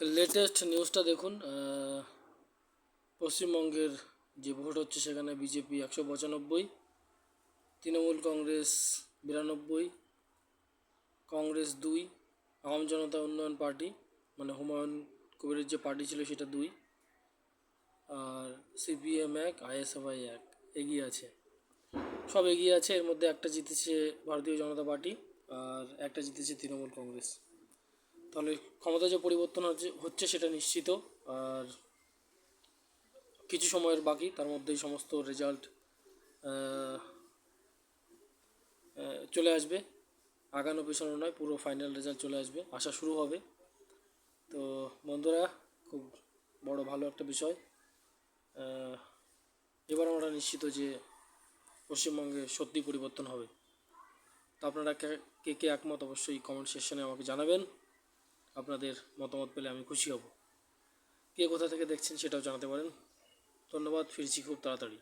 Latest নিউজটা দেখুন। পশ্চিমবঙ্গের যে ভোট হচ্ছে সেখানে বিজেপি 195, তৃণমূল কংগ্রেস 92, কংগ্রেস 2, আওয়াম জনতা উন্নয়ন পার্টি মানে হুমায়ুন কবিরের যে পার্টি ছিল সেটা 2, আর সিপিএম 1, আইএসএফআই 1 এগিয়ে আছে। সব এগিয়ে আছে। এর মধ্যে একটা জিতেছে ভারতীয় জনতা পার্টি আর একটা জিতেছে তৃণমূল কংগ্রেস। তাহলে ক্ষমতা যে পরিবর্তন হচ্ছে সেটা নিশ্চিত। আর কিছু সময়ের বাকি, তার মধ্যেই সমস্ত রেজাল্ট চলে আসবে। আগানো পেছানো নয়, পুরো ফাইনাল রেজাল্ট চলে আসবে, আসা শুরু হবে। তো বন্ধুরা, খুব বড় ভালো একটা বিষয়। এবার আমরা নিশ্চিত যে পশ্চিমবঙ্গে সত্যি পরিবর্তন হবে। তো আপনারা কে কে একমত অবশ্যই কমেন্ট সেকশনে আমাকে জানাবেন। আপনাদের মতামত পেলে আমি খুশি হব। কে কোথা থেকে দেখছেন সেটাও জানাতে পারেন। ধন্যবাদ, ফিরছি খুব তাড়াতাড়ি।